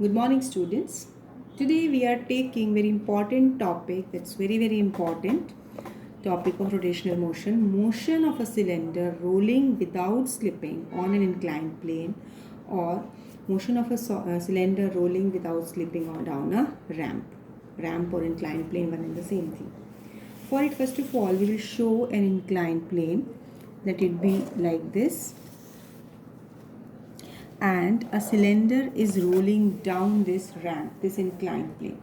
Good morning, students. Today we are taking very important topic. That's very important topic of rotational motion. Motion of a cylinder rolling without slipping on an inclined plane, or motion of a cylinder rolling without slipping on down a ramp. Ramp or inclined plane, one and the same thing. For it, first of all, we will show an inclined plane. Let it be like this, and a cylinder is rolling down this ramp, this inclined plane.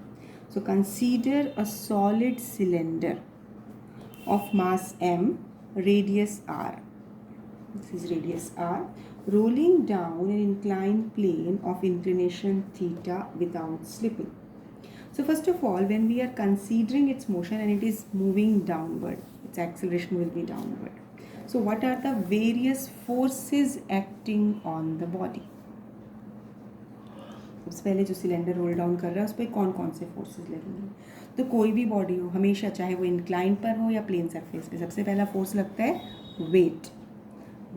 So consider a solid cylinder of mass m, radius r. This is radius r, rolling down an inclined plane of inclination theta without slipping. So first of all, when we are considering its motion and it is moving downward, its acceleration will be downward. So what are the various forces acting on the body? सबसे पहले जो cylinder role down कर रहा है उस पर कौन कौन से फोर्सेस लगेंगे? तो कोई भी बॉडी हो, हमेशा चाहे वो इंक्लाइन पर हो या प्लेन सरफेस पे, सबसे पहला फोर्स लगता है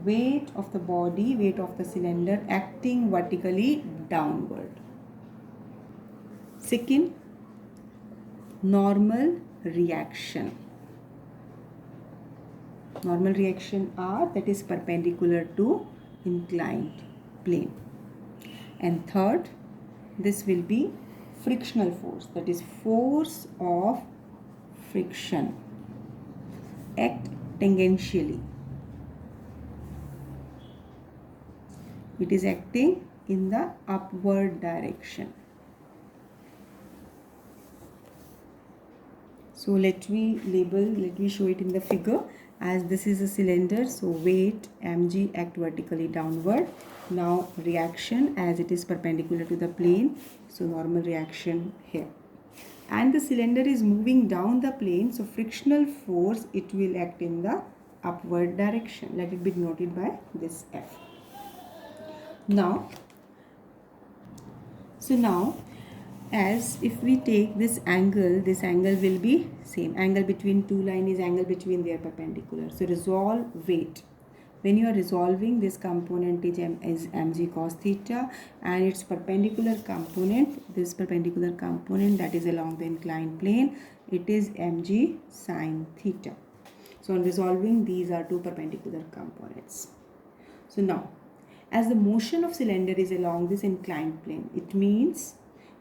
weight of the body, weight of the cylinder acting vertically downward. Second, normal reaction R, that is perpendicular to inclined plane. And third, this will be frictional force, that is force of friction act tangentially. It is acting in the upward direction. So let me show it in the figure. As this is a cylinder, so weight mg act vertically downward. Now reaction, as it is perpendicular to the plane, so normal reaction here. And the cylinder is moving down the plane, so frictional force, it will act in the upward direction. Let it be denoted by this F. Now, as if we take this angle will be same. Angle between two lines is angle between their perpendicular. So resolve weight. When you are resolving, this component is mg cos theta, and its perpendicular component, this perpendicular component that is along the inclined plane, it is mg sin theta. So on resolving, these are two perpendicular components. So now, as the motion of cylinder is along this inclined plane, it means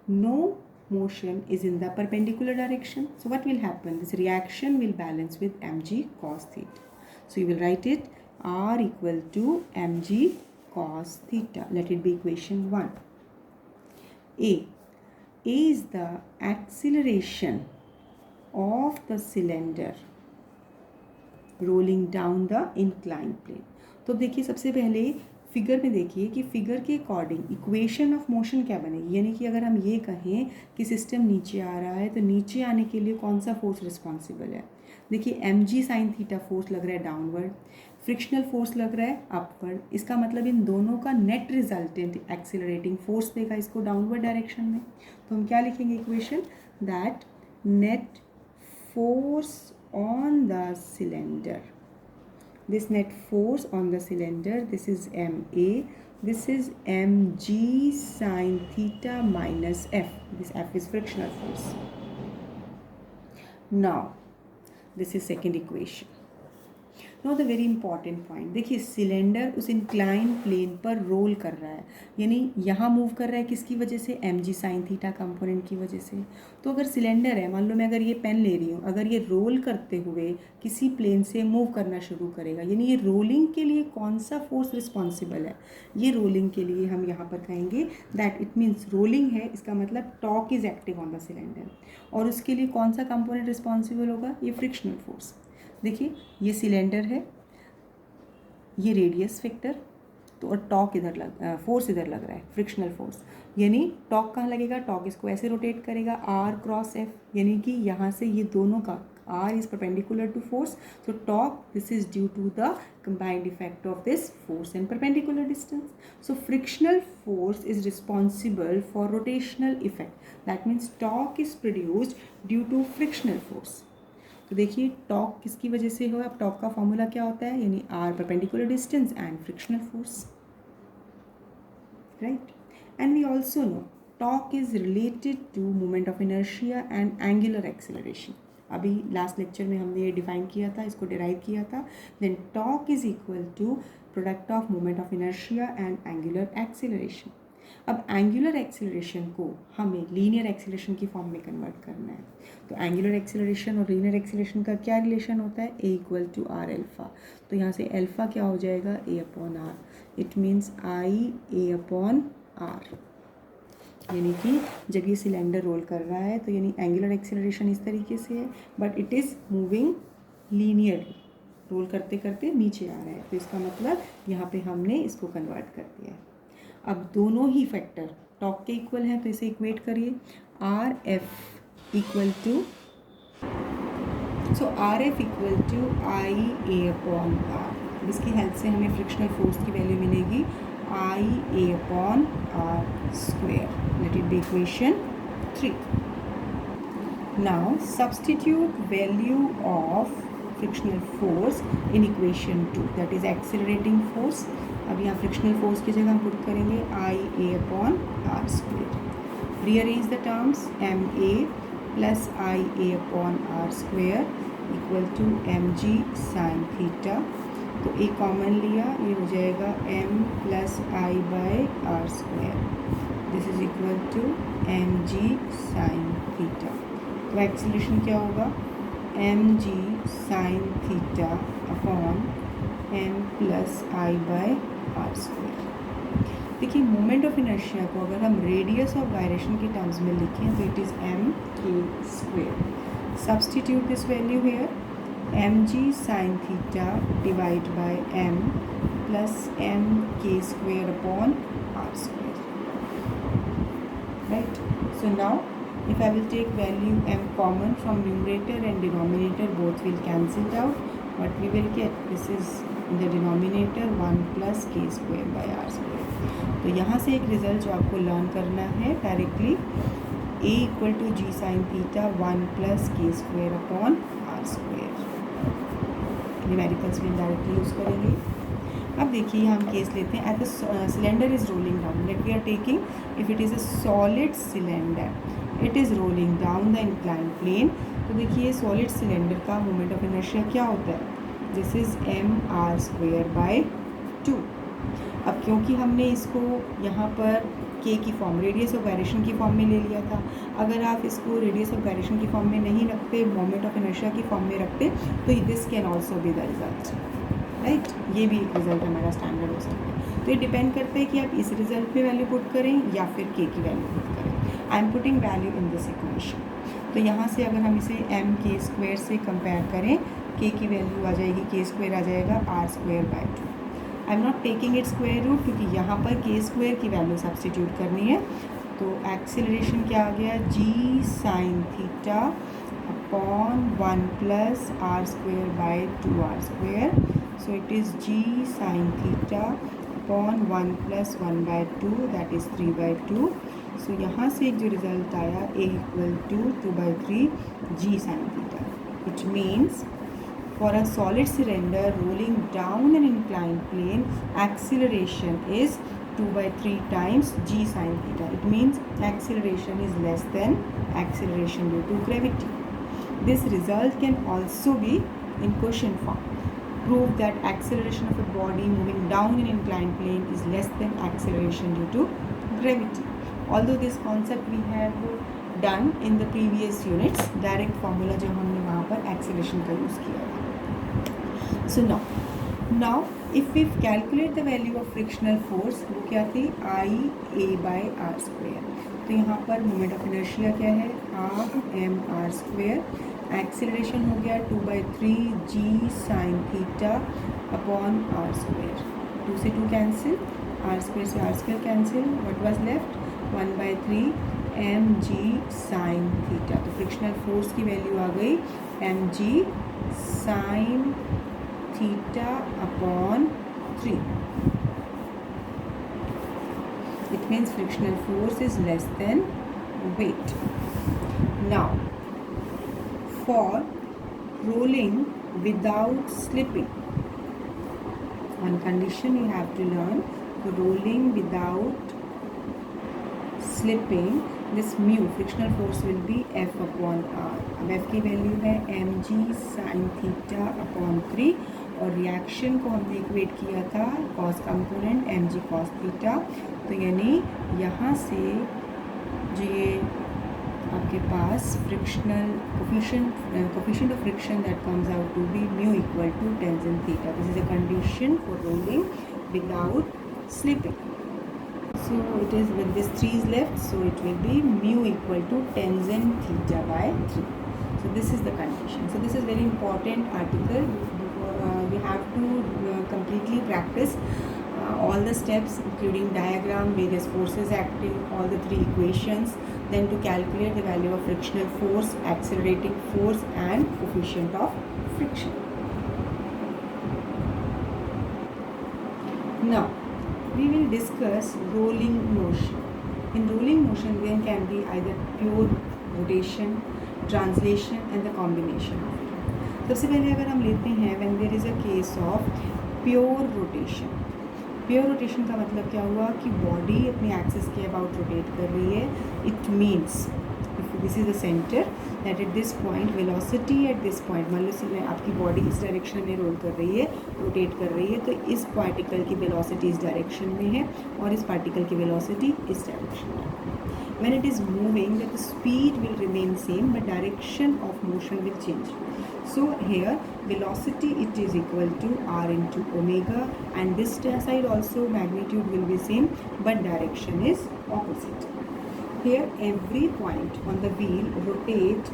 no motion is in the perpendicular direction. So what will happen? This reaction will balance with mg cos theta. So you will write it R equal to mg cos theta. Let it be equation 1. A is the acceleration of the cylinder rolling down the inclined plane. तो देखिए, सबसे पहले figure में देखिए कि figure के according equation of motion क्या बनेगी. यानी कि अगर हम ये कहें कि सिस्टम नीचे आ रहा है, तो नीचे आने के लिए कौन सा फोर्स रिस्पॉन्सिबल है? देखिए, mg sin थीटा फोर्स लग रहा है डाउनवर्ड, फ्रिक्शनल फोर्स लग रहा है अपवर्ड. इसका मतलब इन दोनों का नेट रिजल्टेंट एक्सेलरेटिंग फोर्स देगा इसको डाउनवर्ड डायरेक्शन में. तो हम क्या लिखेंगे equation? That net force on the cylinder, this net force on the cylinder, this is ma, this is mg sin theta minus f. This f is frictional force. Now this is second equation. Now the very important point, देखिए cylinder उस incline plane पर role कर रहा है, यानी यहाँ move कर रहा है किसकी वजह से? mg sin थीटा कंपोनेंट की वजह से. तो अगर सिलेंडर है, मान लो मैं अगर ये पेन ले रही हूँ, अगर ये रोल करते हुए किसी प्लेन से मूव करना शुरू करेगा, यानी ये रोलिंग के लिए कौन सा फोर्स रिस्पॉन्सिबल है? ये रोलिंग के लिए हम यहाँ पर कहेंगे दैट इट मीन्स रोलिंग है, इसका मतलब torque is active on the cylinder. और उसके लिए कौन सा कंपोनेंट रिस्पॉन्सिबल होगा? ये फ्रिक्शनल फोर्स. देखिए, ये सिलेंडर है, ये रेडियस वेक्टर, तो और टॉर्क इधर फोर्स इधर लग रहा है, फ्रिक्शनल फोर्स. यानी टॉर्क कहाँ लगेगा? टॉर्क इसको ऐसे रोटेट करेगा r क्रॉस f, यानी कि यहाँ से ये दोनों का r is perpendicular to force. तो torque, this is due to the combined effect of this force and perpendicular distance. So frictional force is responsible for rotational effect. That means torque is produced due to frictional force. तो देखिए, torque किसकी वजह से हो? अब torque का formula क्या होता है? यानी R perpendicular distance and frictional force, right. And we also know torque is related to moment of inertia and angular acceleration. अभी लास्ट लेक्चर में हमने ये डिफाइन किया था, इसको डिराइव किया था. Then torque is equal to product of moment of inertia and angular acceleration. अब एंगुलर एक्सेलरेशन को हमें लीनियर एक्सेलरेशन की फॉर्म में कन्वर्ट करना है. तो एंगुलर एक्सेलरेशन और लीनियर एक्सेलरेशन का क्या रिलेशन होता है? A equal to r alpha. तो यहाँ से एल्फा क्या हो जाएगा? A upon r. It means I a upon r. यानी कि जब ये सिलेंडर रोल कर रहा है तो यानी एंगुलर एक्सेलरेशन इस तरीके से है, but it is moving linearly. Roll करते करते नीचे आ रहा है. तो इसका मतलब यहाँ पे हमने इसको कन्वर्ट कर दिया है. अब दोनों ही फैक्टर टॉर्क के इक्वल हैं, तो इसे इक्वेट करिए. R f equal to, so r f equal to I a upon r. इसकी हेल्प से हमें फ्रिक्शनल फोर्स की वैल्यू मिलेगी I a upon r square. Let it be equation 3. Now substitute value of frictional force in equation 2, that is accelerating force. अब यहाँ frictional force की जगह हम पुट करेंगे I a upon r square. Rearrange the terms. M a plus I a upon r square equal to m g sine theta. तो a common लिया, ये हो जाएगा m plus I by r square. This is equal to m g sine theta. तो acceleration क्या होगा? M g sine theta upon m plus I by r square. देखिए moment of inertia को अगर हम रेडियस ऑफ गायरेशन के terms में लिखें तो it is m k square. Substitute this value here. M g sine theta divide by m plus m k square upon r square. Right. So now if I will take value m common from numerator and denominator, both will cancel out. What we will get, this is in the denominator 1 plus k square by r square. तो यहाँ से एक result जो आपको learn करना है directly, a equal to g sine theta 1 plus k square upon r square. Numericals में directly use करेंगे. अब देखिए हम केस लेते हैं. At the cylinder is rolling down. Let we are taking if it is a solid cylinder, it is rolling down the incline plane. तो देखिए solid cylinder का मोमेंट ऑफ इनर्शिया क्या होता है? This is m r square by 2. अब क्योंकि हमने इसको यहाँ पर के की फॉर्म, रेडियस ऑफ गायरेशन की फॉर्म में ले लिया था. अगर आप इसको रेडियस ऑफ गायरेशन की फॉर्म में नहीं रखते, मोमेंट ऑफ इनर्शिया की फॉर्म में रखते, तो this can also be the result. Right. ये भी एक रिजल्ट हमारा स्टैंडर्ड हो सकता है. तो ये डिपेंड करता है कि आप इस रिजल्ट में वैल्यू पुट करें या फिर के की वैल्यू पुट करें. I am putting value in this equation. तो यहाँ से अगर हम इसे एम के स्क्वेयर से कंपेयर करें, के की वैल्यू आ जाएगी, के स्क्वेयर आ जाएगा r square by 2. I am not taking it square root क्योंकि यहाँ पर के स्क्वेयर की वैल्यू सब्स्टिट्यूट करनी है. तो एक्सेलरेशन क्या आ गया? G sine theta upon 1 plus r square by 2 r square. So it is g sine theta upon 1 plus 1 by 2, that is 3 by 2. So यहाँ से एक जो रिजल्ट आया a equal to 2 by 3 g sine theta. Which means for a solid cylinder rolling down an inclined plane, acceleration is 2 by 3 times g sin theta. It means acceleration is less than acceleration due to gravity. This result can also be in question form. Prove that acceleration of a body moving down an inclined plane is less than acceleration due to gravity. Although this concept we have done in the previous units, direct formula जो हमने वहाँ पर acceleration का use किया था. So now if we calculate the value of frictional force, वो क्या थी? I a by r square. तो यहाँ पर मोमेंट ऑफ इनर्शिया क्या है? Half m r square. Acceleration हो गया 2 by 3 g sine theta upon r square. 2 से 2 कैंसिल, आर स्क्वेयर से r square cancel. What was left? 1 by 3 m g sine theta. तो फ्रिक्शनल फोर्स की value आ गई m g sine theta upon 3. It means frictional force is less than weight. Now, for rolling without slipping, one condition you have to learn: rolling without slipping, this mu frictional force will be F upon R. अब F की value है mg sin theta upon 3 और reaction को हमने equate किया था cos component mg cos theta, तो यानी यहाँ से जो ये आपके पास frictional coefficient of friction that comes out to be mu equal to tangent theta. This is a condition for rolling without slipping. So it is with this 3 is left, so it will be mu equal to tangent theta by 3. So this is the condition. So this is very important article. We have to completely practice all the steps, including diagram, various forces acting, all the 3 equations, then to calculate the value of frictional force, accelerating force and coefficient of friction. Now we will discuss rolling motion. In rolling motion there can be either pure rotation, translation and the combination of it. सबसे पहले अगर हम लेते हैं when there is a case of pure rotation. Pure rotation का मतलब क्या हुआ कि बॉडी अपनी एक्सिस के अबाउट रोटेट कर रही है. It means this is the centre that at this point velocity at this point, मान लो आपकी बॉडी इस डायरेक्शन में रोल कर रही है, रोटेट कर रही है, तो इस पार्टिकल की वेलोसिटी इस डायरेक्शन में है और इस पार्टिकल की वेलोसिटी इस डायरेक्शन में है. When it is moving, the speed will remain same, but direction of motion will change. So here velocity it is equal to r into omega, and this side also magnitude will be same, but direction is opposite. Here every point on the wheel rotate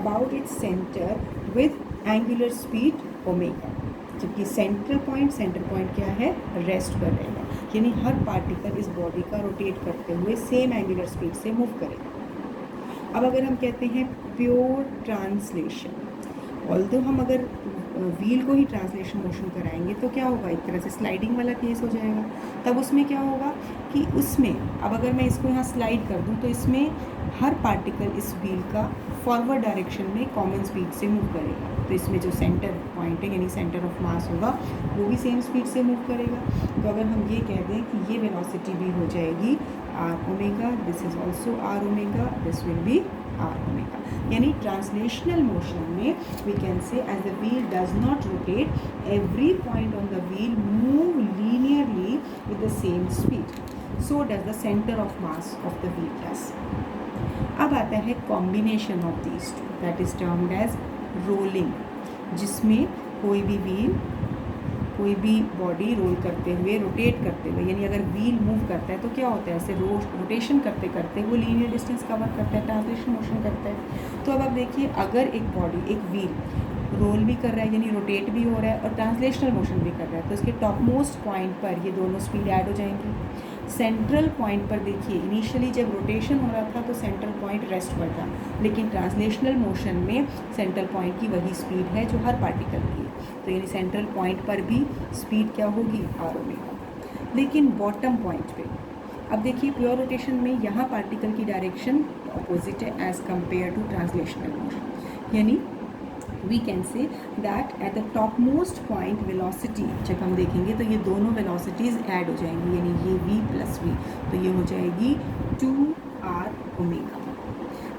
about its center with angular speed omega, जबकि centre point क्या है, rest पर रहेगा. यानी हर particle इस body का rotate करते हुए सेम एंगुलर स्पीड से मूव करेगा. अब अगर हम कहते हैं प्योर ट्रांसलेशन, ऑल्दो हम अगर व्हील को ही ट्रांसलेशन मोशन कराएंगे तो क्या होगा, एक तरह से स्लाइडिंग वाला केस हो जाएगा. तब उसमें क्या होगा कि उसमें अब अगर मैं इसको यहाँ स्लाइड कर दूँ तो इसमें हर पार्टिकल इस व्हील का फॉरवर्ड डायरेक्शन में कॉमन स्पीड से मूव करेगा. तो इसमें जो सेंटर पॉइंट है यानी सेंटर ऑफ मास होगा वो भी सेम स्पीड से मूव करेगा. तो अगर हम ये कह दें कि ये वेलोसिटी भी हो जाएगी r omega, this is also r omega, this will be r omega. यानी ट्रांसलेशनल मोशन में we can say as the wheel does not rotate, every point on the wheel move linearly with the same speed, so does the centre of mass of the wheel does. अब आता है combination of these two, that is termed as rolling, जिसमें कोई भी wheel कोई भी body roll करते हुए रोटेट करते हुए, यानी अगर व्हील मूव करता है तो क्या होता है, ऐसे रोटेशन करते करते वो लीनियर डिस्टेंस कवर करता है, ट्रांसलेशन मोशन करता है. तो अब आप देखिए अगर एक बॉडी एक व्हील रोल भी कर रहा है यानी रोटेट भी हो रहा है और ट्रांसलेशनल मोशन भी कर रहा है, तो इसके टॉप मोस्ट पॉइंट पर ये दोनों स्पीड ऐड हो जाएंगी. सेंट्रल पॉइंट पर देखिए इनिशियली जब रोटेशन हो रहा था तो सेंट्रल पॉइंट रेस्ट पर था, लेकिन ट्रांसलेशनल मोशन में सेंट्रल पॉइंट की वही स्पीड है जो हर पार्टिकल की है. तो यानी सेंट्रल पॉइंट पर भी स्पीड क्या होगी, आर ओमेगा. लेकिन बॉटम पॉइंट पे अब देखिए प्योर रोटेशन में यहाँ पार्टिकल की डायरेक्शन अपोजिट है as compare to translational motion. यानी we can say that at the top most point velocity जब हम देखेंगे तो ये दोनों वेलोसिटीज़ ऐड हो जाएंगी, यानी ये v प्लस वी, तो ये हो जाएगी 2r ओमेगा.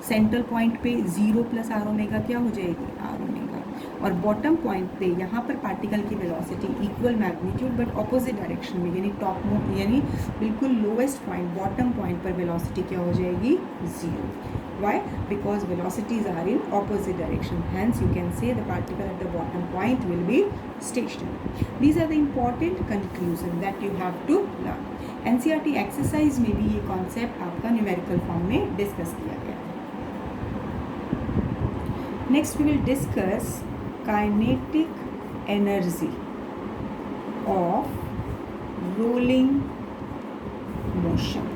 सेंट्रल पॉइंट पे 0 प्लस आर ओमेगा क्या हो जाएगी, आर ओमेगा. और बॉटम पॉइंट पे यहाँ पर पार्टिकल की velocity equal magnitude but opposite direction में, यानी यानी बिल्कुल लोवेस्ट पॉइंट बॉटम पॉइंट पर वेलोसिटी क्या हो जाएगी, 0. Why? Because velocities are in opposite direction. Hence, you can say the particle at the bottom point will be stationary. These are the important conclusions that you have to learn. NCERT exercise में भी ये concept आपका numerical form में discuss किया गया है. Next, we will discuss kinetic energy of rolling motion.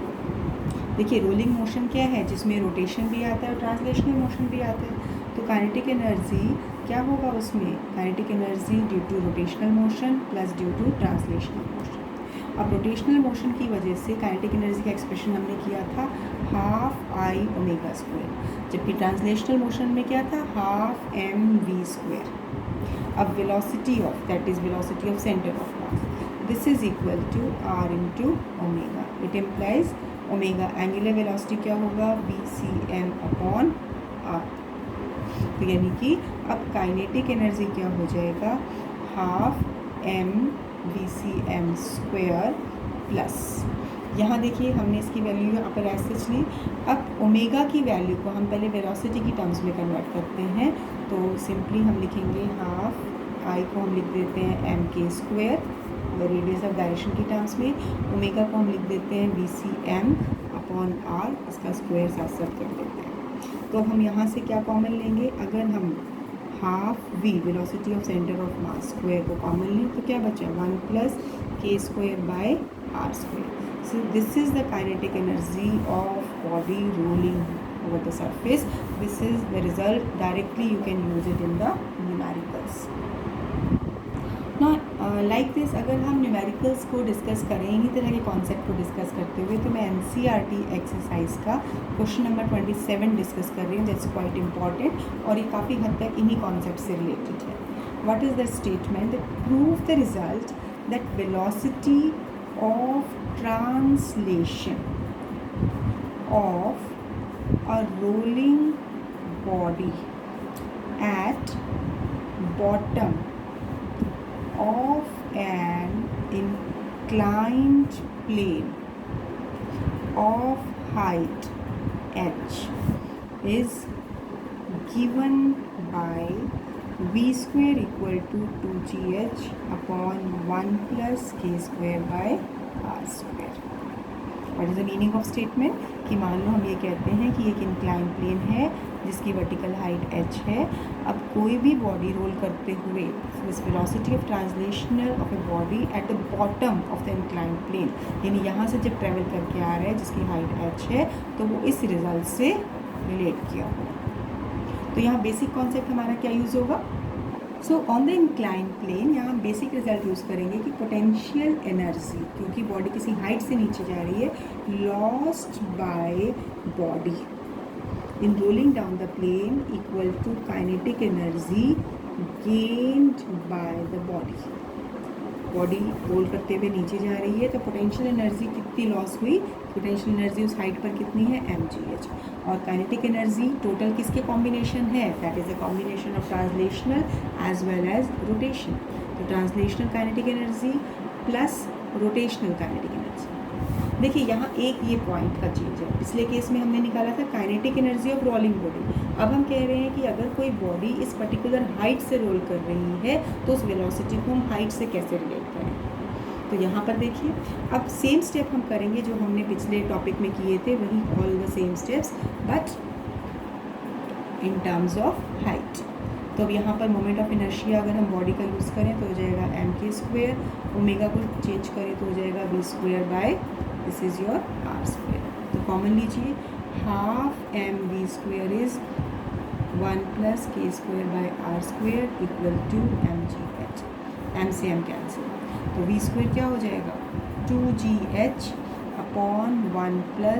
देखिए rolling motion क्या है, जिसमें रोटेशन भी आता है और ट्रांसलेशनल मोशन भी आता है. तो काइनेटिक एनर्जी क्या होगा उसमें, kinetic energy due to rotational motion plus due to translational motion. अब रोटेशनल मोशन की वजह से काइनेटिक एनर्जी का एक्सप्रेशन हमने किया था हाफ आई ओमेगा स्क्वायर, जबकि ट्रांसलेशनल मोशन में क्या था हाफ एम वी स्क्वायर. अब velocity of that is velocity of centre of mass, this is equal to r into omega. It implies omega angular velocity क्या होगा, VCM/r। तो यानी कि अब काइनेटिक एनर्जी क्या हो जाएगा, 12m/VCM² प्लस, यहाँ देखिए हमने इसकी वैल्यू यहाँ पर ऐसे ली। अब ओमेगा की वैल्यू को हम पहले वेलोसिटी की टर्म्स में कन्वर्ट करते हैं, तो सिंपली हम लिखेंगे हाफ आई को हम लिख देते हैं mk², रेडियस ऑफ डायरेक्शन की टर्म्स में, ओमेगा को हम लिख देते हैं VCM/r, इसका स्क्वायर साथ साथ कर देते हैं। तो हम यहाँ से क्या कॉमन लेंगे, अगर हम half v velocity of centre of mass square को कॉमन लें तो क्या बचा, 1 + k²/r²। So this is the kinetic energy of body rolling over the surface. This is the result. Directly you can use it in the numericals. Now like this, अगर हम numericals को discuss करें, इन्हीं तरह के कॉन्सेप्ट को discuss करते हुए, तो मैं NCERT एक्सरसाइज का क्वेश्चन नंबर 27 डिस्कस कर रही हूँ। दैट्स क्वाइट इम्पॉर्टेंट और ये काफ़ी हद तक इन्हीं कॉन्सेप्ट से रिलेटेड है। What is the statement that prove the result that velocity of translation of a rolling body at bottom of an inclined plane of height h is given by v² = 2gh/1 + k²/r²। What is the meaning of statement, कि मान लो हम ये कहते हैं कि एक incline plane है जिसकी वर्टिकल हाइट h है। अब कोई भी बॉडी रोल करते हुए, this velocity of translational of a body at the bottom of the incline plane, यानी यहाँ से जब ट्रेवल करके आ रहा है जिसकी हाइट h है, तो वो इस रिजल्ट से रिलेट किया होगा। तो यहाँ बेसिक कॉन्सेप्ट हमारा क्या यूज़ होगा, so on the incline plane यहाँ हम बेसिक रिजल्ट यूज़ करेंगे कि पोटेंशियल एनर्जी, क्योंकि बॉडी किसी हाइट से नीचे जा रही है, lost by body in rolling down the plane equal to kinetic energy gained by the body. Body roll करते हुए नीचे जा रही है तो पोटेंशियल एनर्जी कितनी लॉस हुई, पोटेंशियल एनर्जी उस हाइट पर कितनी है, mgh। और काइनेटिक एनर्जी टोटल किसके कॉम्बिनेशन है, that is a combination of translational as well as rotation. तो translational kinetic energy plus rotational kinetic energy. देखिए यहाँ एक ये पॉइंट का चीज़ है, पिछले केस में हमने निकाला था kinetic energy of rolling body. अब हम कह रहे हैं कि अगर कोई बॉडी इस पर्टिकुलर हाइट से रोल कर रही है तो उस वेलोसिटी को हम हाइट से कैसे रिलेट करें। तो यहाँ पर देखिए अब सेम स्टेप हम करेंगे जो हमने पिछले टॉपिक में किए थे, वही all the same steps but in terms of height. तो अब यहाँ पर मोमेंट ऑफ इनर्शिया अगर हम बॉडी का यूज़ करें तो हो जाएगा mk², ओमेगा को चेंज करें तो हो जाएगा v², this is your r²। तो कॉमन लीजिए, half mv² is 1 + k²/r² = mgh। m से m कैंसिल, तो v² क्या हो जाएगा, 2gh/1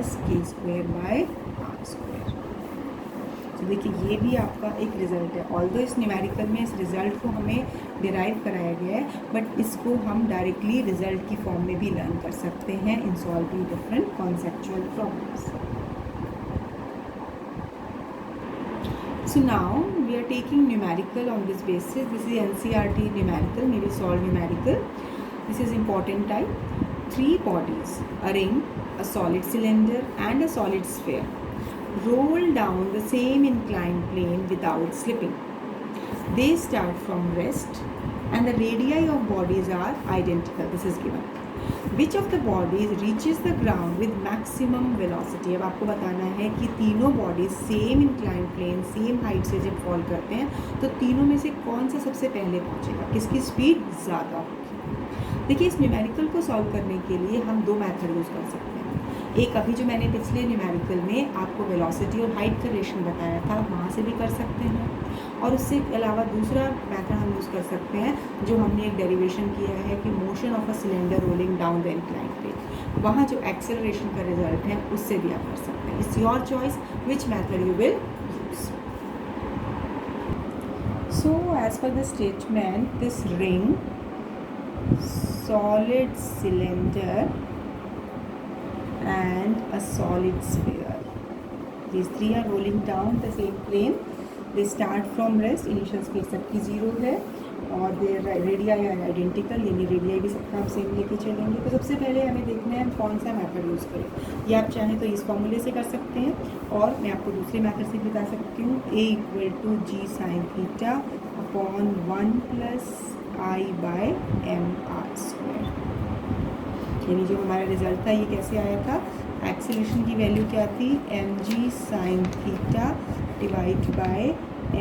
+ k²/r²। तो देखिए ये भी आपका एक रिज़ल्ट है। ऑल्दो इस न्यूमेरिकल में इस रिज़ल्ट को हमें डिराइव कराया गया है, बट इसको हम डायरेक्टली रिज़ल्ट की फॉर्म में भी लर्न कर सकते हैं in solving different conceptual problems. So now we are taking numerical on this basis. This is NCERT numerical, maybe solve numerical. This is important type. 3 bodies, a ring, a solid cylinder and a solid sphere, roll down the same inclined plane without slipping. They start from rest and the radii of bodies are identical. This is given. Which of the bodies reaches the ground with maximum velocity? अब आपको बताना है कि तीनों bodies same incline plane same height से जब fall करते हैं तो तीनों में से कौन सा सबसे पहले पहुंचेगा, किसकी स्पीड ज़्यादा होगी। देखिए इस न्यूमेरिकल को सॉल्व करने के लिए हम 2 मेथड यूज़ कर सकते हैं। एक अभी जो मैंने पिछले न्यूमेरिकल में आपको वेलोसिटी और हाइट का रिलेशन बताया था, वहाँ से भी कर सकते हैं, और उससे अलावा दूसरा मेथड हम यूज़ कर सकते हैं जो हमने एक डेरिवेशन किया है कि motion of a cylinder rolling down the incline plane, वहाँ जो एक्सेलरेशन का रिजल्ट है उससे भी आप कर सकते हैं। It's your choice which method you will use. So as per the statement, this ring, solid cylinder and and a solid sphere. These three are rolling down the same plane. They start from rest. Initial speed सबकी 0 है और their radii are identical, यानी radii भी सबका हम same लेके चलेंगे. तो सबसे पहले हमें देखना है हम कौन सा मेथड यूज़ करें. ये आप चाहें तो इस फॉर्मूले से कर सकते हैं और मैं आपको दूसरे मेथड से भी बता सकती हूँ. A = g sin theta upon 1 + I by mr². यानी जो हमारा रिजल्ट था ये कैसे आया था. एक्सेलरेशन की वैल्यू क्या थी, mg sin theta divide bye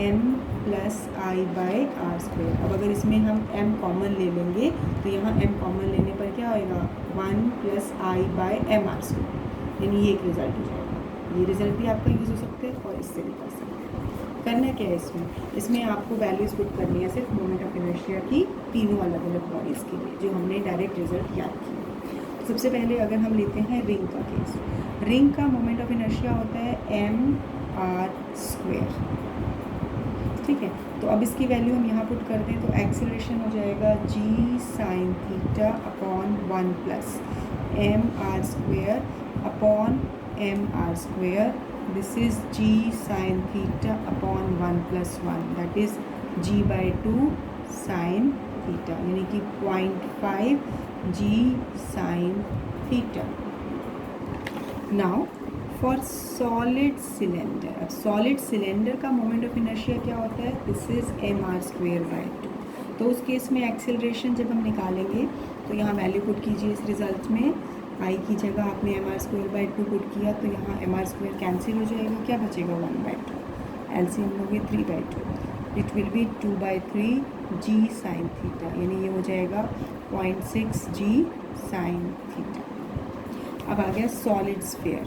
m + I by r². अब अगर इसमें हम m कॉमन ले लेंगे तो यहाँ m कॉमन लेने पर क्या होएगा, 1 + I by mr². यानी ये एक रिज़ल्ट हो जाएगा. ये रिज़ल्ट भी आपका यूज़ हो सकते हैं और इससे भी कर सकते हैं. करना क्या है इसमें आपको वैल्यूज़ पुट करनी है सिर्फ मोमेंट ऑफ इनर्शिया की तीनों अलग अलग बॉडीज़ के लिए जो हमने डायरेक्ट रिजल्ट याद किया. सबसे पहले अगर हम लेते हैं रिंग का केस. रिंग का मोमेंट ऑफ इनर्शिया होता है mr². ठीक है, तो अब इसकी वैल्यू हम यहाँ पुट कर दें तो एक्सेलरेशन हो जाएगा g sin theta upon 1 + mr² upon mr². This is g sin theta upon 1 + 1, that is g/2 sin theta, यानी कि 0.5 g sin theta. Now for solid cylinder. अब सॉलिड सिलेंडर का मोमेंट ऑफ इनर्शिया क्या होता है, this is mr²/2. तो उस case में एक्सेलरेशन जब हम निकालेंगे तो यहाँ वैल्यू पुट कीजिए इस रिजल्ट में. I की जगह आपने mr²/2 पुट किया तो यहाँ mr² कैंसिल हो जाएगा. क्या बचेगा, 1/2. एलसीएम लोगे 3/2. It will be 2/3 g sin theta, यानी ये हो जाएगा 0.6 g sin थीटा. अब आ गया सॉलिड स्फीयर.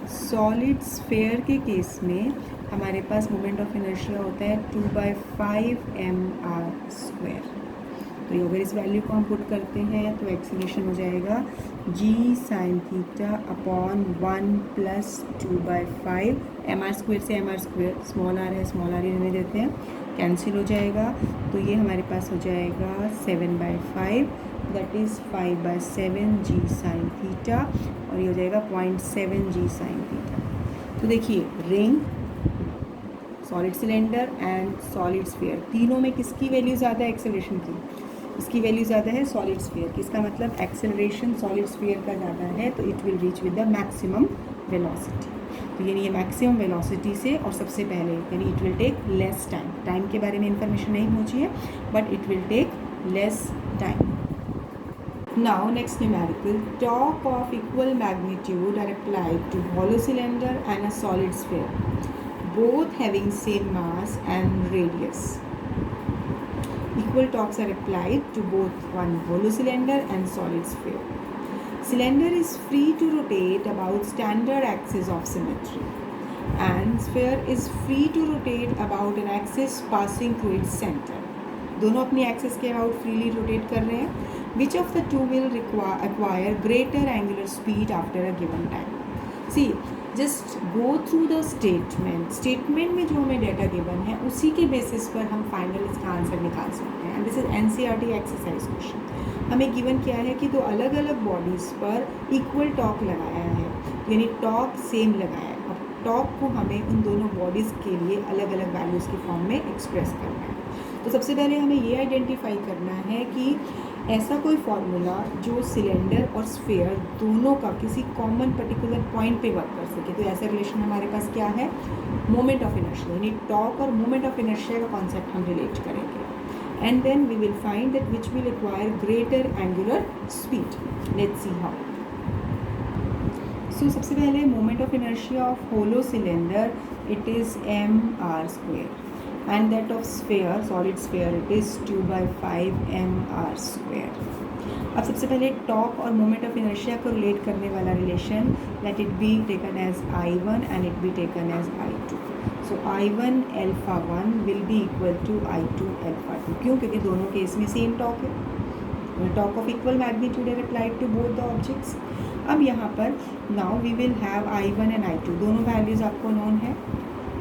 सॉलिड स्फीयर के केस में हमारे पास मोमेंट ऑफ इनर्शिया होता है 2/5 mr². तो अगर इस वैल्यू को हम पुट करते हैं तो एक्सीलरेशन हो जाएगा g sin theta upon 1 + 2/5. mr² से mr², स्मॉल आर है स्मॉल आर ही रहने देते हैं, कैंसिल हो जाएगा. तो ये हमारे पास हो जाएगा 7/5, that is 5/7 g sin theta और ये हो जाएगा 0.7 g sin थीटा. तो देखिए ring, solid cylinder and solid sphere तीनों में किसकी वैल्यू ज़्यादा है एक्सेलरेशन की, इसकी वैल्यू ज़्यादा है सॉलिड स्फीयर की. इसका मतलब एक्सेलरेशन सॉलिड स्फीयर का ज़्यादा है तो it will reach with the maximum velocity. तो यानी ये मैक्सिमम वेलोसिटी से और सबसे पहले यानी it will take less time. Time के बारे में इंफॉर्मेशन नहीं पहुंची है but it will take less time. Now next numerical. Torque of equal magnitude are applied to hollow cylinder and a solid sphere, both having same mass and radius. Equal torques are applied to both one hollow cylinder and solid sphere. Cylinder is free to rotate about standard axis of symmetry and sphere is free to rotate about an axis passing through its center. दोनों अपनी axis के about freely rotate कर रहे हैं. Which of the two will acquire greater angular speed after a given time? See, just go through the statement. Statement में जो हमें data given है उसी के बेसिस पर हम फाइनल इसका आंसर निकाल सकते हैं. And this is NCERT exercise question. हमें गिवन क्या है कि दो अलग अलग बॉडीज़ पर इक्वल टॉर्क लगाया है, यानी टॉर्क सेम लगाया है. अब टॉर्क को हमें उन दोनों बॉडीज़ के लिए अलग अलग वैल्यूज़ के फॉर्म में एक्सप्रेस करना है. तो सबसे पहले हमें ये आइडेंटिफाई करना है कि ऐसा कोई फार्मूला जो सिलेंडर और स्फीयर दोनों का किसी कॉमन पर्टिकुलर पॉइंट पे वर्क कर सके. तो ऐसा रिलेशन हमारे पास क्या है, मोमेंट ऑफ इनर्शिया, यानी टॉर्क और मोमेंट ऑफ इनर्शिया का कॉन्सेप्ट हम रिलेट करेंगे. And then we will find that which will require greater angular speed. Let's see how. So सबसे पहले moment of inertia of hollow cylinder it is mr². and that of sphere, solid sphere, it is 2/5 mr². अब सबसे पहले torque और moment of inertia को relate करने वाला relation, let it be taken as I1 and it be taken as I2. So I1 α1 will be equal to I2 α2. क्यों, क्योंकि दोनों केस में सेम टॉर्क है. टॉर्क ऑफ इक्वल मैग्नीट्यूड है applied to both the objects. अब यहाँ पर now we will have I1 and I2, दोनों वैल्यूज़ आपको नोन है.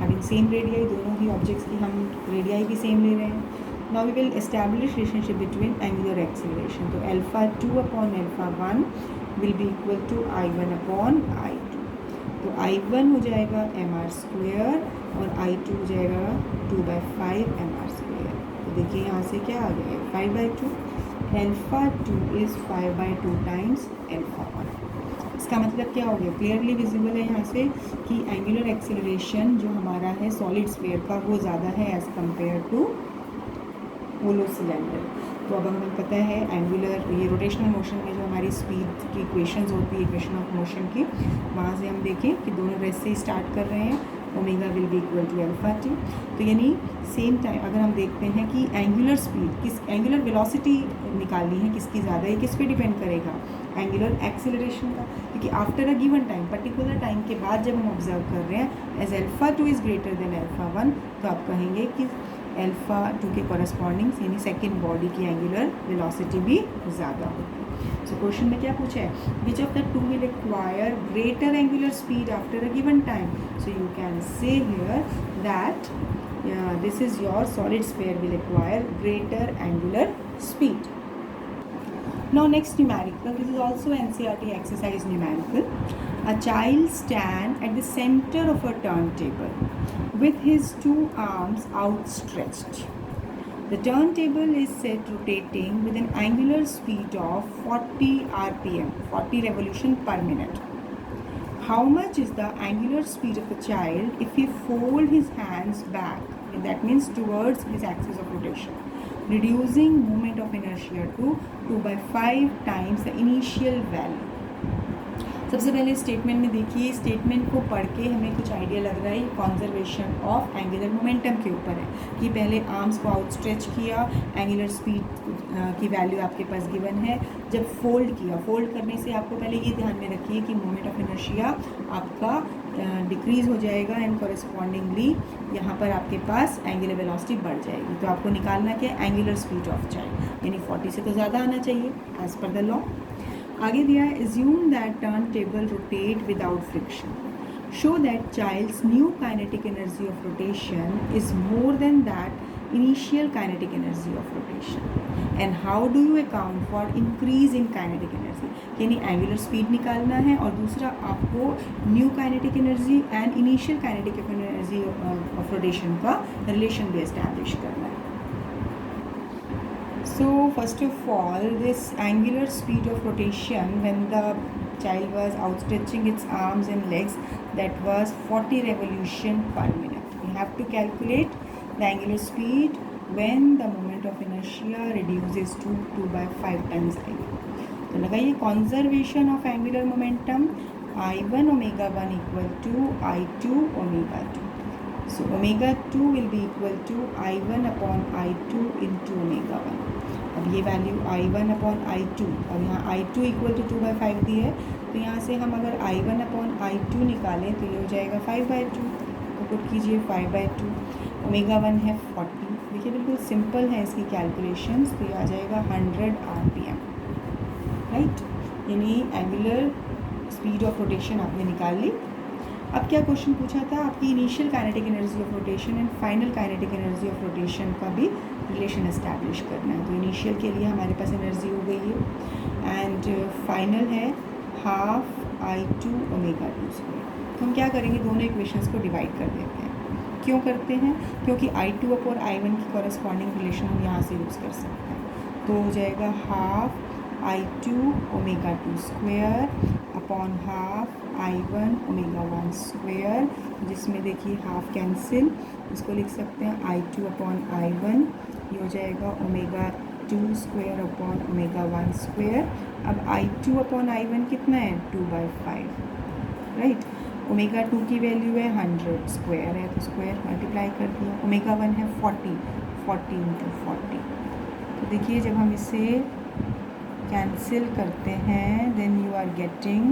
हैविंग सेम रेडियाई, दोनों ही ऑब्जेक्ट्स की हम रेडियाई भी सेम ले रहे हैं. Now we will establish relationship between angular acceleration. तो α2 upon α1 will be equal to I1 upon I2। तो I1 हो जाएगा mr² और I2 हो जाएगा 2/5 mr²। तो देखिए यहाँ से क्या आ गया, 5/2। α2 इज़ 5/2 टाइम्स α1। इसका मतलब क्या हो गया, क्लियरली विजिबल है यहाँ से कि एंगुलर एक्सेलरेशन जो हमारा है सॉलिड स्फीयर का वो ज़्यादा है as compare to hollow cylinder. तो अब हमें पता है एंगुलर ये रोटेशनल मोशन में जो हमारी स्पीड की इक्वेशंस होती है, इक्वेशन ऑफ मोशन की, वहाँ से हम देखें कि दोनों रेस से स्टार्ट कर रहे हैं, omega will be equal to α2। तो यानी सेम टाइम अगर हम देखते हैं कि एंगुलर स्पीड किस एंगुलर वेलोसिटी निकालनी है किसकी ज़्यादा है, किस पे डिपेंड करेगा, एंगुलर एक्सेलरेशन का। क्योंकि after a given time, particular time के बाद जब हम ऑब्जर्व कर रहे हैं एज α2 इज़ ग्रेटर देन α1, तो आप कहेंगे कि α2 के कॉरस्पॉन्डिंग यानी सेकेंड बॉडी की एंगुलर वेलोसिटी भी ज़्यादा होगी। सो क्वेश्चन में क्या पूछा है, which of the two will acquire greater angular speed after a given time. So you can say here that this is your solid sphere will acquire greater angular speed. Now next numerical, this is also NCERT exercise numerical. A child stand at the center of a turntable with his two arms outstretched. The turntable is set rotating with an angular speed of 40 rpm, 40 revolution per minute. How much is the angular speed of a child if he fold his hands back, that means towards his axis of rotation, reducing moment of inertia to 2/5 times the initial value। सबसे पहले statement में देखिए, statement को पढ़ के हमें कुछ idea लग रहा है कॉन्जर्वेशन ऑफ एंगुलर मोमेंटम के ऊपर है कि पहले आर्म्स को आउटस्ट्रेच किया, एंगुलर स्पीड की वैल्यू आपके पास गिवन है, जब फोल्ड किया, फोल्ड करने से आपको पहले ये ध्यान में रखिए कि मोमेंट ऑफ इनर्शिया आपका डिक्रीज़ हो जाएगा एंड कॉरेस्पॉन्डिंगली यहाँ पर आपके पास एंगुलर वेलोसिटी बढ़ जाएगी। तो आपको निकालना क्या है, एंगुलर स्पीड ऑफ चाइल्ड, यानी 40 से तो ज़्यादा आना चाहिए एज पर द लॉ। आगे दिया है, assume that turntable rotate without friction. Show that child's new kinetic energy of rotation is more than that initial kinetic energy of rotation. And how do you account for increase in kinetic energy? यानी angular speed निकालना है और दूसरा आपको new kinetic energy and initial kinetic energy of rotation का relation भी establish करना है। So first of all, this angular speed of rotation when the child was outstretching its arms and legs, that was 40 revolution per minute. We have to calculate the angular speed when the moment of inertia reduces to 2/5 times I। तो लगाइए conservation of angular momentum, I1 omega 1 equal to I2 omega 2. So omega 2 will be equal to I1 upon I2 into omega 1। अब ये value I1 upon I2, अब यहाँ I2 equal to 2/5 दी है, तो यहाँ से हम अगर I1 अपॉन I2 निकालें तो ये हो जाएगा 5/2। तो पुट कीजिए 5/2, ओमेगा 1 है 40। देखिए बिल्कुल सिंपल है इसकी कैलकुलेशंस, तो ये आ जाएगा 100 rpm, राइट, यानी एंगुलर स्पीड ऑफ रोटेशन आपने निकाल ली। अब क्या क्वेश्चन पूछा था, आपकी initial kinetic energy of rotation and final kinetic energy of rotation का भी रिलेशन एस्टैब्लिश करना है। तो इनिशियल के लिए हमारे पास एनर्जी हो गई है एंड फाइनल है हाफ I2 ओमेगा 2 स्क्वायर। तो हम क्या करेंगे, दोनों इक्वेशंस को डिवाइड कर देते हैं। क्यों करते हैं, क्योंकि I2 अपॉन I1 की कॉरेस्पॉन्डिंग रिलेशन हम यहाँ से यूज़ कर सकते हैं। तो हो जाएगा half I2 omega 2 square upon half I1 omega 1 square, जिसमें देखिए हाफ कैंसिल, इसको लिख सकते हैं I2 अपॉन I1, ये हो जाएगा omega 2 square upon omega 1 square. अब I2 अपॉन I1 कितना है, 2/5, राइट। ओमेगा 2 की वैल्यू है 100, स्क्वायर है तो स्क्वायर मल्टीप्लाई कर दिया। ओमेगा 1 है 40, 40 इंटू 40। तो देखिए जब हम इसे कैंसिल करते हैं then you are getting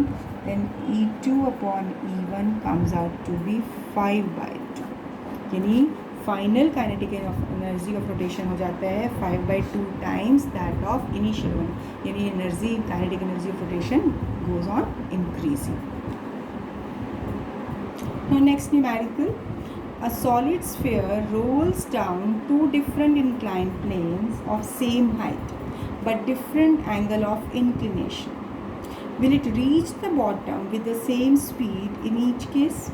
then E2 upon E1 comes out to be 5/2, यानी final kinetic energy of rotation हो जाता है 5/2 times that of initial one, यानी energy kinetic energy of rotation goes on increasing. Now next numerical, a solid sphere rolls down two different inclined planes of same height but different angle of inclination. Will it reach the bottom with the same speed in each case?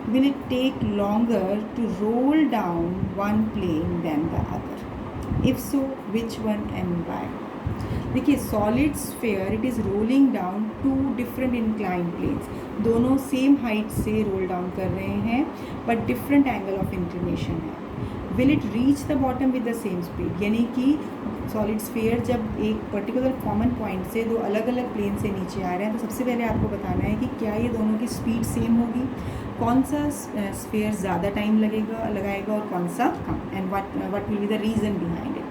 Will it take longer to roll down one plane than the other? If so, which one and why? देखिए solid sphere it is rolling down to different incline planes, दोनों same height से roll down कर रहे हैं but different angle of inclination है. Will it reach the bottom with the same speed, यानी कि solid sphere जब एक पर्टिकुलर कॉमन पॉइंट से दो अलग अलग प्लेन से नीचे आ रहे हैं तो सबसे पहले आपको बताना है कि क्या ये दोनों की स्पीड सेम होगी, कौन सा स्फेयर ज़्यादा टाइम लगाएगा और कौन सा कम, and what will be the reason behind it.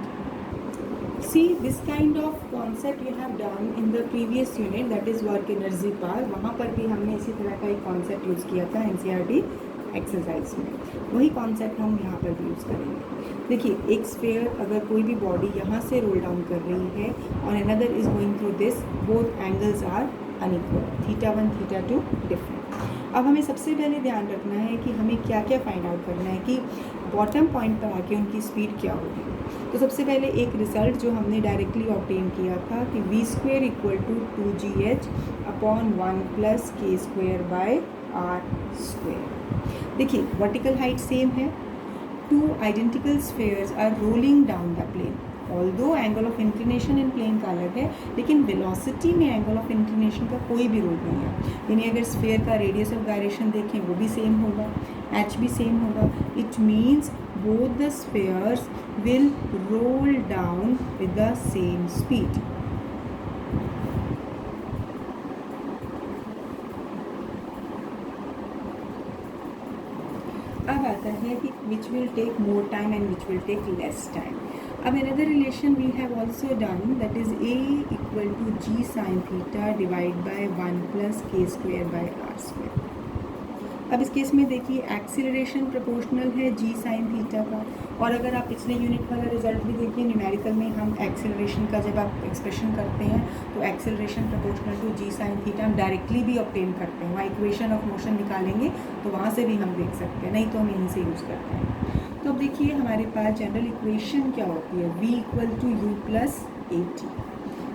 See, this kind of concept you have done in the previous unit, that is work energy power. वहाँ पर भी हमने इसी तरह का एक कॉन्सेप्ट यूज़ किया था NCERT एक्सरसाइज में. वही कॉन्सेप्ट हम यहाँ पर भी यूज़ करेंगे. देखिए एक स्फेयर अगर कोई भी बॉडी यहाँ से रोल डाउन कर रही है और another is going through this, both angles are unequal, θ1 θ2 different. अब हमें सबसे पहले ध्यान रखना है कि हमें क्या क्या फाइंड आउट करना है कि बॉटम पॉइंट पर आके उनकी स्पीड क्या होगी. तो सबसे पहले एक रिजल्ट जो हमने डायरेक्टली ऑब्टेन किया था कि v² equal to 2gh upon 1 plus k² by r². देखिए वर्टिकल हाइट सेम है, two identical spheres are rolling down the plane. Although angle of inclination in plane का अलग है, लेकिन वेलोसिटी में एंगल ऑफ इंक्लिनेशन का कोई भी रोल नहीं है. यानी अगर स्फेयर का रेडियस ऑफ गायरेशन देखें वो भी सेम होगा, एच भी सेम होगा. It means both the spheres will roll down with the same speed. अब आता है कि which will take more time and which will take less time. अब another relation we have also done, that is A equal to g sin theta divided by 1 plus k² by r². अब इस case में देखिए acceleration proportional है जी sine theta का. और अगर आप पिछले यूनिट वाला रिजल्ट भी देखिए, न्यूमेरिकल में हम एक्सीलरेशन का जब आप एक्सप्रेशन करते हैं तो acceleration proportional to g sine theta हम डायरेक्टली भी ऑब्टेन करते हैं. वहाँ इक्वेशन ऑफ मोशन निकालेंगे तो वहाँ से भी हम देख सकते हैं, नहीं तो हम यहीं से यूज़ करते हैं. तो अब देखिए हमारे पास जनरल इक्वेशन क्या होती है, v equal to u plus a t.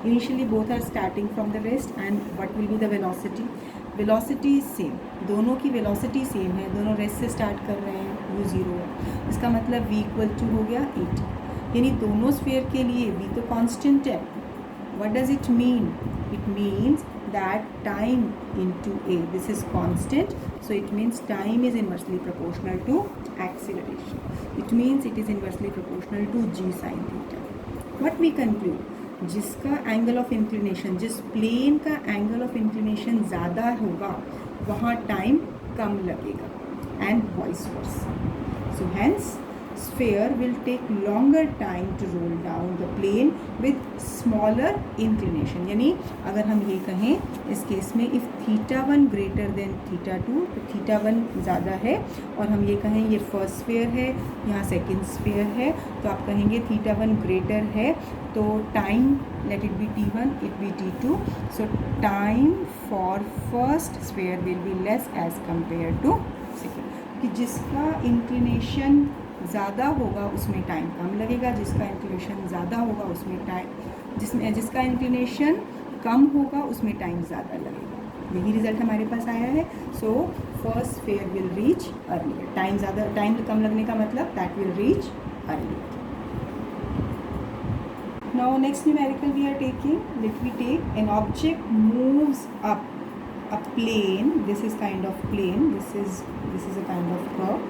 Initially both are starting from the rest and what will be the velocity. Velocity same, दोनों की वेलोसिटी सेम है, दोनों रेस्ट से स्टार्ट कर रहे हैं, u0 है. इसका मतलब v इक्वल टू हो गया 80. यानी दोनों स्फीयर के लिए v तो कांस्टेंट है. What does it mean? It means that time into a, this is constant, so it means time is inversely proportional to acceleration. It means it is inversely proportional to g sin theta. What we conclude, जिसका angle of inclination, जिस plane का angle of inclination ज़्यादा होगा वहाँ time कम लगेगा and vice versa. So hence sphere will take longer time to roll down the plane with smaller inclination. यानी अगर हम ये कहें इस केस में इफ़ θ1 ग्रेटर देन θ2, तो θ1 ज़्यादा है, और हम ये कहें ये फर्स्ट स्फेयर है, यहाँ सेकेंड स्फेयर है, तो आप कहेंगे θ1 ग्रेटर है तो time let it be t1, it be t2. So time for first sphere will be less as compare to second. कि जिसका इंक्लिनेशन ज़्यादा होगा उसमें टाइम कम लगेगा, जिसका इंक्लिनेशन ज़्यादा होगा उसमें टाइम, जिसका इंक्लिनेशन कम होगा उसमें टाइम ज़्यादा लगेगा. यही रिजल्ट हमारे पास आया है. So first sphere will reach earlier. Time कम लगने का मतलब that will reach earlier. Now next numerical we are taking, let me take an object moves up a plane. This is kind of plane, this is a kind of curve.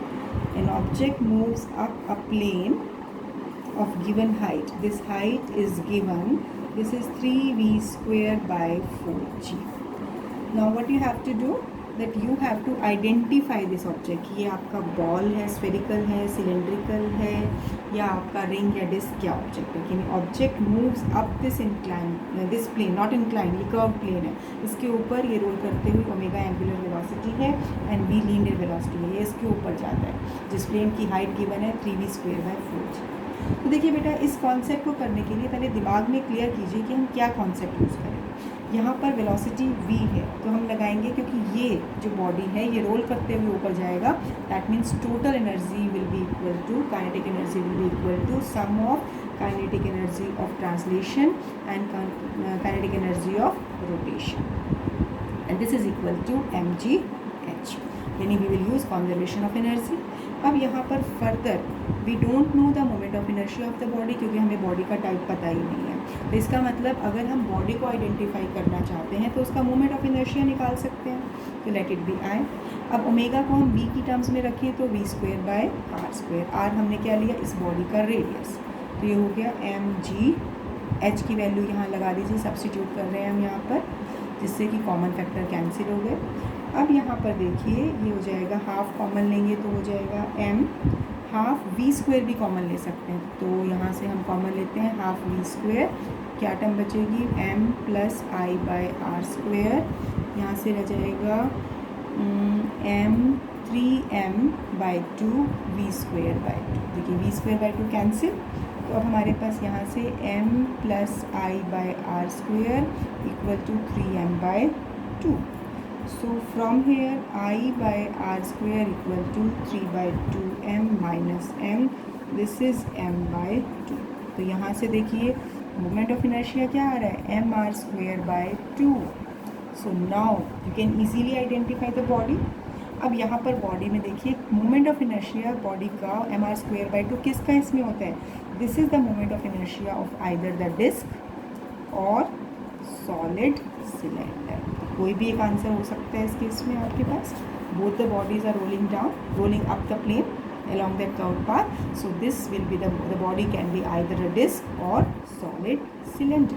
An object moves up a plane of given height. This height is given, this is 3v² by 4g. Now what you have to do, that you have to identify this object. ये आपका ball है, spherical है, cylindrical है, या आपका ring या disc, क्या object है. यानी object moves up this incline, this plane, not incline, ये कर्व प्लेन है, इसके ऊपर ये रोल करते हुए ओमेगा एंगुलर वेलोसिटी है एंड v लीनियर वेलोसिटी है, ये इसके ऊपर जाता है. जिस प्लेन की हाइट गिवन है 3v² by 4g. तो देखिए बेटा, इस कॉन्सेप्ट को करने के लिए पहले दिमाग में क्लियर कीजिए कि हम क्या कॉन्सेप्ट यूज़ करें. यहाँ पर वेलोसिटी v है तो हम लगाएंगे, क्योंकि ये जो बॉडी है ये रोल करते हुए ऊपर जाएगा, that means total energy will be equal to, kinetic energy will be equal to sum of kinetic energy of translation and kinetic energy of rotation, and this is equal to mgh, यानी we will use conservation of energy. अब यहाँ पर further we don't know the moment of inertia of the body, क्योंकि हमें body का type पता ही नहीं है। तो इसका मतलब अगर हम बॉडी को आइडेंटिफाई करना चाहते हैं तो उसका मोमेंट ऑफ इनर्शिया निकाल सकते हैं, तो लेट इट बी आई। अब ओमेगा को हम v की टर्म्स में रखें तो v²/r², r हमने क्या लिया, इस बॉडी का रेडियस, तो ये हो गया mgh की वैल्यू यहाँ लगा दीजिए, सब्स्टिट्यूट कर रहे हैं हम यहाँ पर, जिससे कि कॉमन फैक्टर कैंसिल हो गए। अब यहाँ पर देखिए ये हो जाएगा, हाफ कॉमन लेंगे तो हो जाएगा m, हाफ v² भी कॉमन ले सकते हैं, तो यहाँ से हम कॉमन लेते हैं हाफ v², क्या टर्म बचेगी m + i/r², यहाँ से रह जाएगा m 3m/2 v²/2, देखिए v²/2 कैंसिल, तो अब हमारे पास यहाँ से m + i/r² = 3m/2। So from here i/r² = 3/2m minus m, this is m/2। तो यहाँ से देखिए मोमेंट ऑफ इनर्शिया क्या आ रहा है, mr²/2। So now you can easily identify the body. अब यहाँ पर बॉडी में देखिए मोमेंट ऑफ इनर्शिया बॉडी का mr²/2 किसका इसमें होता है, this is the moment of inertia of either the disc और सॉलिड सिलेंडर। कोई भी एक आंसर हो सकता है इस केस में आपके पास। Both the bodies are rolling down, rolling up the plane along that curved path, so this will be the body can be either a disc or solid cylinder।